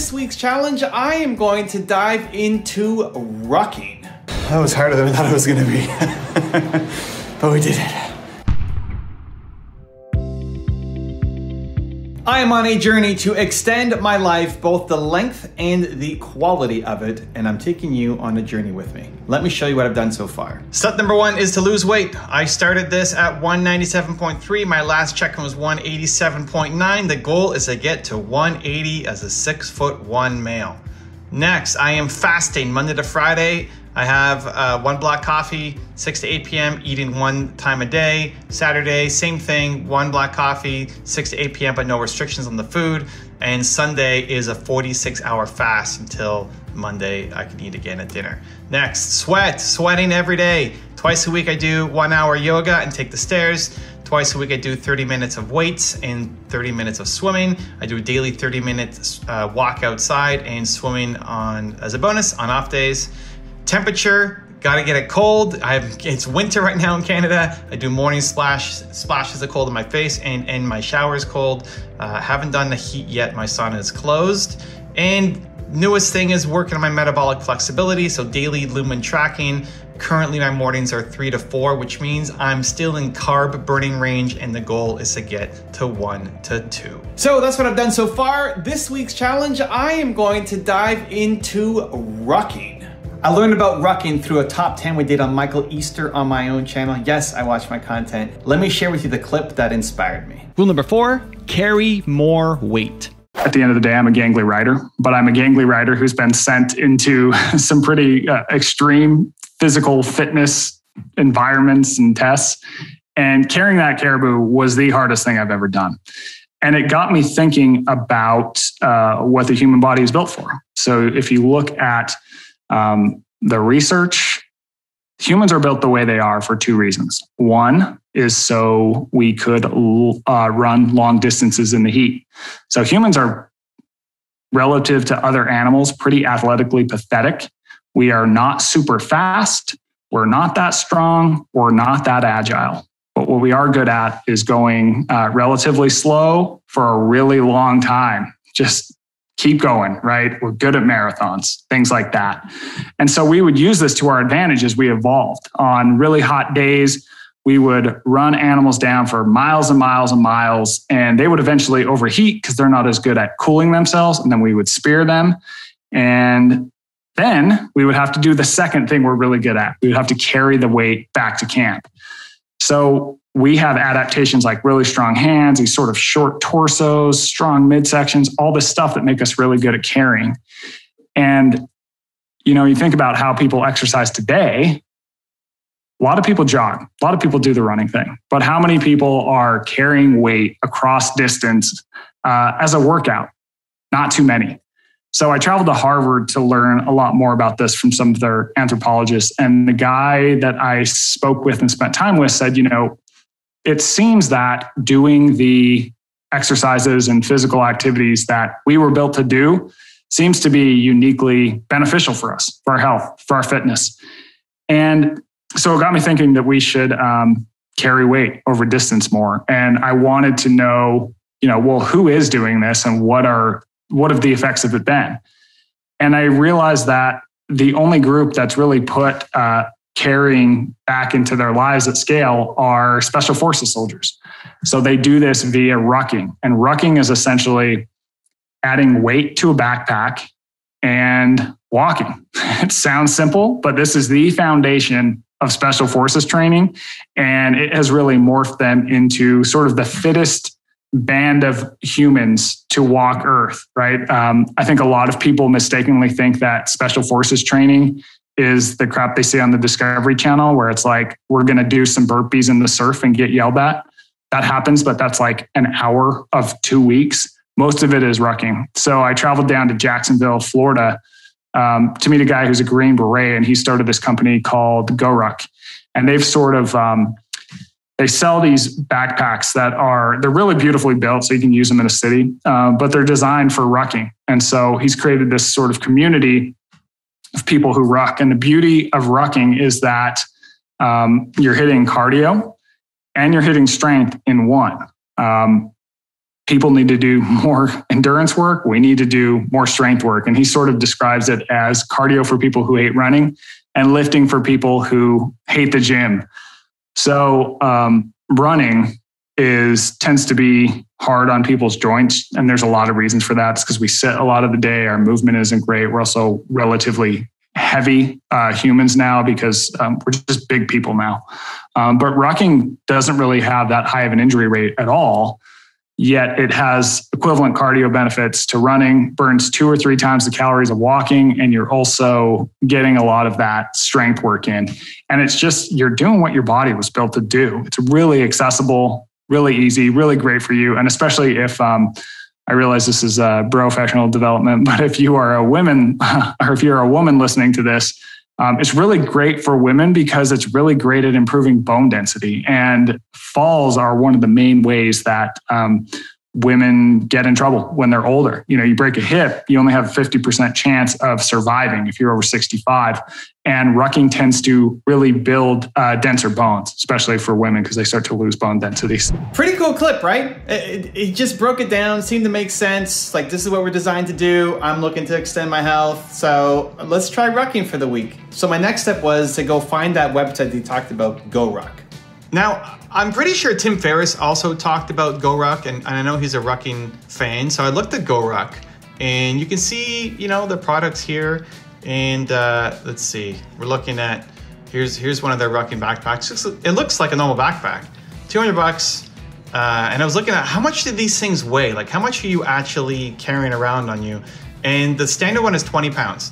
this week's challenge, I am going to dive into rucking. That was harder than I thought it was going to be, but we did it. I am on a journey to extend my life, both the length and the quality of it, and I'm taking you on a journey with me. Let me show you what I've done so far. Step number one is to lose weight. I started this at 197.3. My last check-in was 187.9. The goal is to get to 180 as a 6'1" male. Next, I am fasting Monday to Friday. I have one black coffee, 6 to 8 p.m., eating one time a day. Saturday, same thing, one black coffee, 6 to 8 p.m., but no restrictions on the food. And Sunday is a 46-hour fast until Monday I can eat again at dinner. Next, sweating every day. Twice a week I do 1 hour yoga and take the stairs. Twice a week I do 30 minutes of weights and 30 minutes of swimming. I do a daily 30 minutes walk outside and swimming as a bonus on off days. Temperature, gotta get it cold. It's winter right now in Canada. I do morning splashes of cold in my face and my shower is cold. Haven't done the heat yet, my sauna is closed. And newest thing is working on my metabolic flexibility, so daily lumen tracking. Currently my mornings are 3 to 4, which means I'm still in carb burning range and the goal is to get to 1 to 2. So that's what I've done so far. This week's challenge, I am going to dive into rucking. I learned about rucking through a top 10 we did on Michael Easter on my own channel. Yes, I watch my content. Let me share with you the clip that inspired me. Rule number 4, carry more weight. At the end of the day, I'm a gangly rider, but I'm a gangly rider who's been sent into some pretty extreme physical fitness environments and tests. And carrying that caribou was the hardest thing I've ever done. And it got me thinking about what the human body is built for. So if you look at the research, humans are built the way they are for 2 reasons. One is so we could run long distances in the heat. So humans are, relative to other animals, pretty athletically pathetic. We are not super fast. We're not that strong. We're not that agile. But what we are good at is going relatively slow for a really long time. Just keep going, right? We're good at marathons, things like that. And so we would use this to our advantage as we evolved. On really hot days, we would run animals down for miles and miles and miles, and they would eventually overheat because they're not as good at cooling themselves. And then we would spear them. And then we would have to do the second thing we're really good at. We would have to carry the weight back to camp. So we have adaptations like really strong hands, these sort of short torsos, strong midsections, all this stuff that make us really good at carrying. And, you think about how people exercise today. A lot of people jog, a lot of people do the running thing, but how many people are carrying weight across distance as a workout? Not too many. So I traveled to Harvard to learn a lot more about this from some of their anthropologists. And the guy that I spoke with and spent time with said, it seems that doing the exercises and physical activities that we were built to do seems to be uniquely beneficial for us, for our health, for our fitness. And so it got me thinking that we should carry weight over distance more. And I wanted to know, well, who is doing this and what have the effects of it been? And I realized that the only group that's really put carrying back into their lives at scale are special forces soldiers. So they do this via rucking. And rucking is essentially adding weight to a backpack and walking. It sounds simple, but this is the foundation of special forces training. And it has really morphed them into sort of the fittest band of humans to walk Earth, right? I think a lot of people mistakenly think that special forces training is the crap they see on the Discovery Channel, where it's like, we're going to do some burpees in the surf and get yelled at. That happens, but that's like an hour of 2 weeks. Most of it is rucking. So I traveled down to Jacksonville, Florida, to meet a guy who's a Green Beret, and he started this company called GoRuck. And they've sort of, they sell these backpacks they're really beautifully built, so you can use them in a city, but they're designed for rucking. And so he's created this sort of community of people who ruck. And the beauty of rucking is that you're hitting cardio and you're hitting strength in one. people need to do more endurance work. We need to do more strength work. And he sort of describes it as cardio for people who hate running and lifting for people who hate the gym. So running tends to be hard on people's joints. And there's a lot of reasons for that. It's because we sit a lot of the day. Our movement isn't great. We're also relatively heavy humans now because we're just big people now. But rucking doesn't really have that high of an injury rate at all. Yet it has equivalent cardio benefits to running, burns 2 or 3 times the calories of walking, and you're also getting a lot of that strength work in. And it's just, you're doing what your body was built to do. It's really accessible, really easy, really great for you. And especially if, I realize this is professional development, but if you are a woman or if you're a woman listening to this, it's really great for women because it's really great at improving bone density. And falls are one of the main ways that women get in trouble when they're older. You know, you break a hip, you only have a 50% chance of surviving if you're over 65. And rucking tends to really build denser bones, especially for women because they start to lose bone densities. Pretty cool clip, right? It just broke it down, seemed to make sense. Like, this is what we're designed to do. I'm looking to extend my health. So let's try rucking for the week. So my next step was to go find that website that he talked about, GoRuck. Now, I'm pretty sure Tim Ferriss also talked about GoRuck, and I know he's a rucking fan. So I looked at GoRuck, and you can see, you know, the products here. And let's see, we're looking at, here's one of their rucking backpacks. It looks like a normal backpack, $200. And I was looking at how much did these things weigh? Like, how much are you actually carrying around on you? And the standard one is 20 pounds.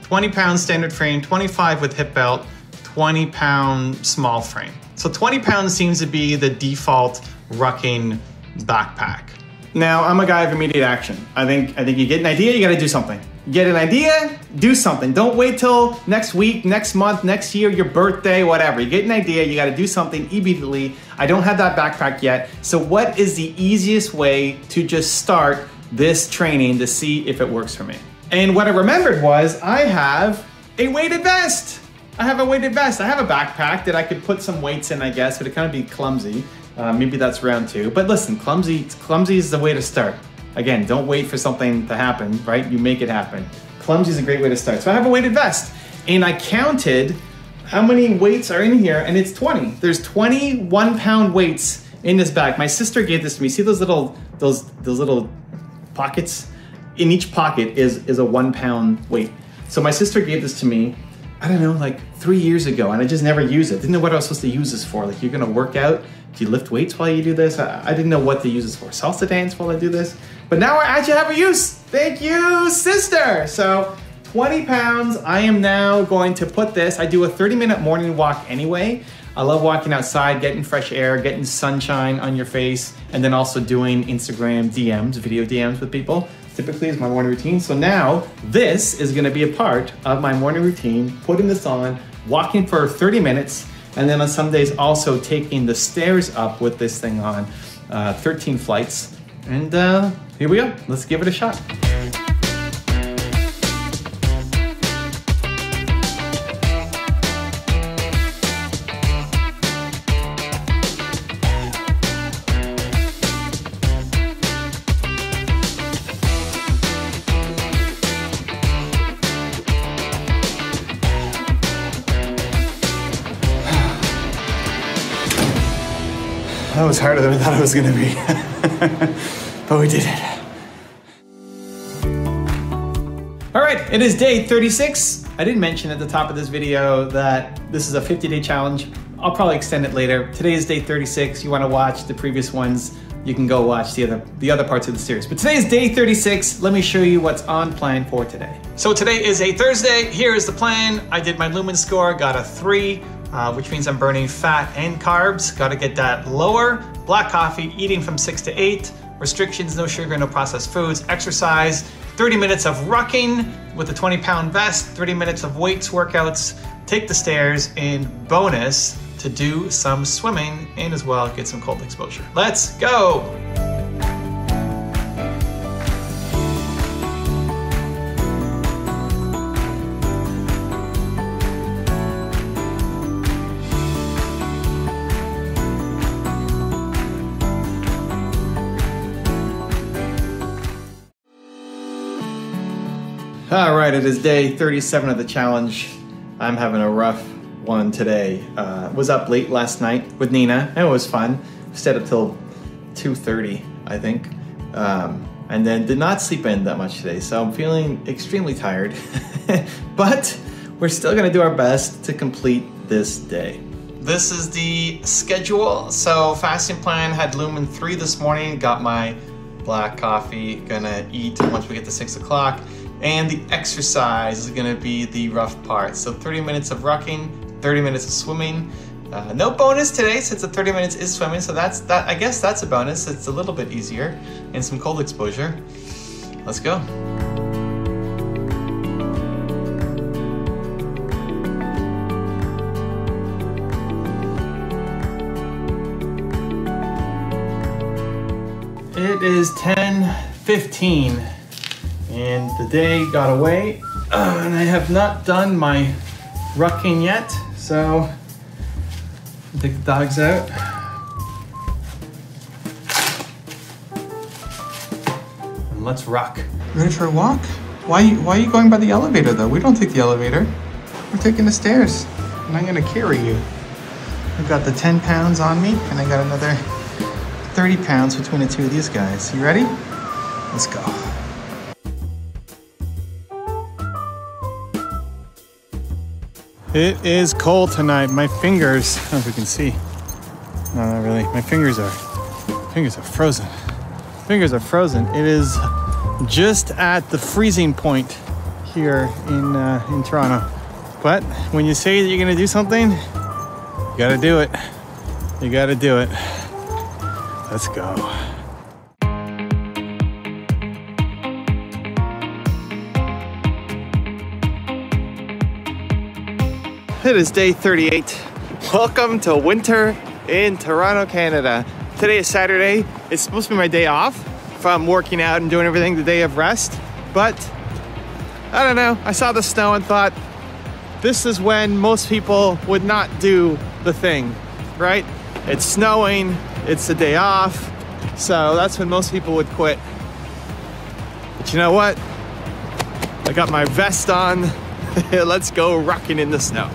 20 pounds standard frame, 25 with hip belt, 20 pound small frame. So 20 pounds seems to be the default rucking backpack. Now, I'm a guy of immediate action. I think you get an idea, you gotta do something. You get an idea, do something. Don't wait till next week, next month, next year, your birthday, whatever. You get an idea, you gotta do something immediately. I don't have that backpack yet. So what is the easiest way to just start this training to see if it works for me? And what I remembered was I have a weighted vest. I have a weighted vest. I have a backpack that I could put some weights in, I guess, but it kind of be clumsy. Maybe that's round 2. But listen, clumsy is the way to start. Again, don't wait for something to happen, right? You make it happen. Clumsy is a great way to start. So I have a weighted vest, and I counted how many weights are in here, and it's 20. There's 20 1-pound weights in this bag. My sister gave this to me. See those little pockets? In each pocket is a 1-pound weight. So my sister gave this to me, I don't know, like 3 years ago, and I just never used it. Didn't know what I was supposed to use this for. Like, you're gonna work out? Do you lift weights while you do this? I didn't know what to use this for. Salsa dance while I do this? But now I actually have a use. Thank you, sister. So 20 pounds, I am now going to put this. I do a 30-minute morning walk anyway. I love walking outside, getting fresh air, getting sunshine on your face, and then also doing Instagram DMs, video DMs with people. Typically is my morning routine. So now this is gonna be a part of my morning routine, putting this on, walking for 30 minutes, and then on some days also taking the stairs up with this thing on, 13 flights. And here we go, let's give it a shot. That was harder than I thought it was gonna be. But we did it. All right, it is day 36. I didn't mention at the top of this video that this is a 50-day challenge. I'll probably extend it later. Today is day 36. You wanna watch the previous ones, you can go watch the other parts of the series. But today is day 36. Let me show you what's on plan for today. So today is a Thursday. Here is the plan. I did my lumen score, got a 3. Which means I'm burning fat and carbs. Got to get that lower. Black coffee, eating from 6 to 8. Restrictions, no sugar, no processed foods. Exercise, 30 minutes of rucking with a 20-pound vest, 30 minutes of weights workouts, take the stairs, and bonus to do some swimming and as well get some cold exposure. Let's go. All right, it is day 37 of the challenge. I'm having a rough one today. Was up late last night with Nina. It was fun. Stayed up till 2:30, I think. And then did not sleep in that much today, so I'm feeling extremely tired. But we're still gonna do our best to complete this day. This is the schedule. So fasting plan had Lumen 3 this morning, got my black coffee, gonna eat once we get to 6 o'clock. And the exercise is gonna be the rough part. So 30 minutes of rucking, 30 minutes of swimming. No bonus today since the 30 minutes is swimming, so that. I guess that's a bonus. It's a little bit easier and some cold exposure. Let's go. It is 10:15 and the day got away and I have not done my rucking yet, so take the dogs out. And let's rock. Ready for a walk? Why are you going by the elevator though? We don't take the elevator. We're taking the stairs. And I'm gonna carry you. I've got the 10 pounds on me and I got another 30 pounds between the two of these guys. You ready? Let's go. It is cold tonight. My fingers, I don't know if you can see. No, not really. My fingers are frozen. Fingers are frozen. It is just at the freezing point here in Toronto. But when you say that you're gonna do something, you gotta do it. You gotta do it. Let's go. It is day 38. Welcome to winter in Toronto, Canada. Today is Saturday. It's supposed to be my day off from working out and doing everything, the day of rest. But I don't know, I saw the snow and thought, this is when most people would not do the thing, right? It's snowing, it's a day off, so that's when most people would quit. But you know what? I got my vest on. Let's go rocking in the snow.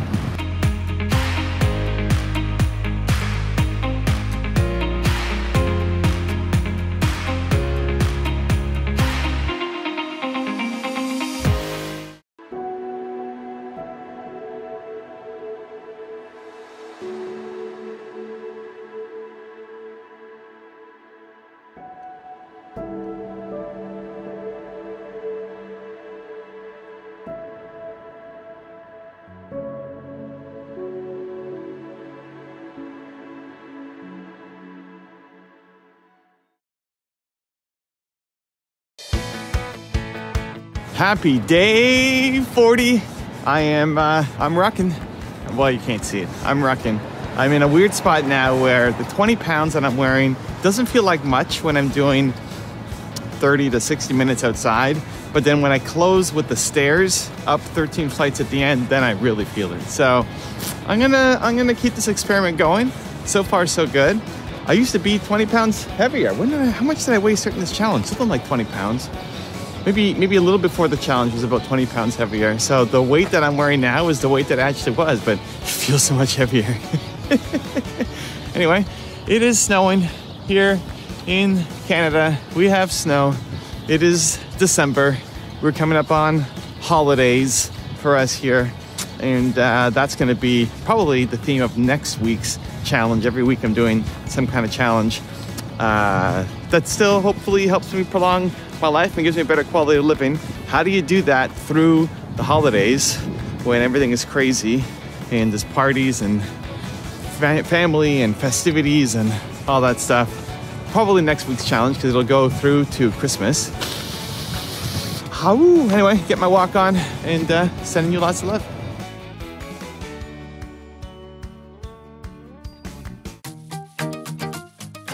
Happy day 40. I'm rocking. Well, you can't see it. I'm rocking. I'm in a weird spot now where the 20 pounds that I'm wearing doesn't feel like much when I'm doing 30 to 60 minutes outside. But then when I close with the stairs up 13 flights at the end, then I really feel it. So I'm gonna keep this experiment going. So far, so good. I used to be 20 pounds heavier. How much did I weigh starting this challenge? Something like 20 pounds. Maybe a little before the challenge was about 20 pounds heavier. So the weight that I'm wearing now is the weight that I actually was, but it feels so much heavier. Anyway, it is snowing here in Canada. We have snow. It is December. We're coming up on holidays for us here. And that's gonna be probably the theme of next week's challenge. Every week I'm doing some kind of challenge that still hopefully helps me prolong my life and gives me a better quality of living. How do you do that through the holidays when everything is crazy and there's parties and family and festivities and all that stuff? Probably next week's challenge because it'll go through to Christmas. Anyway, get my walk on and sending you lots of love.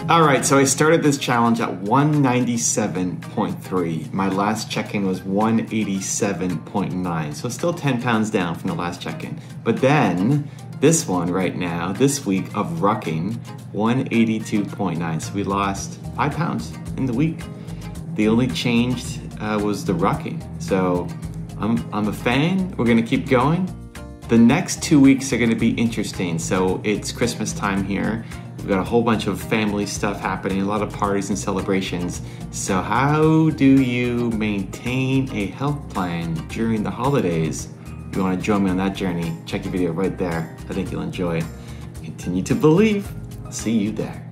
All right, so I started this challenge at 197.3. My last check-in was 187.9, so still 10 pounds down from the last check-in. But then this one right now, this week of rucking, 182.9. So we lost 5 pounds in the week. The only change was the rucking. So I'm a fan. We're gonna keep going. The next 2 weeks are gonna be interesting. So it's Christmas time here. We've got a whole bunch of family stuff happening, a lot of parties and celebrations. So how do you maintain a health plan during the holidays? If you wanna join me on that journey, check the video right there. I think you'll enjoy it. Continue to believe. I'll see you there.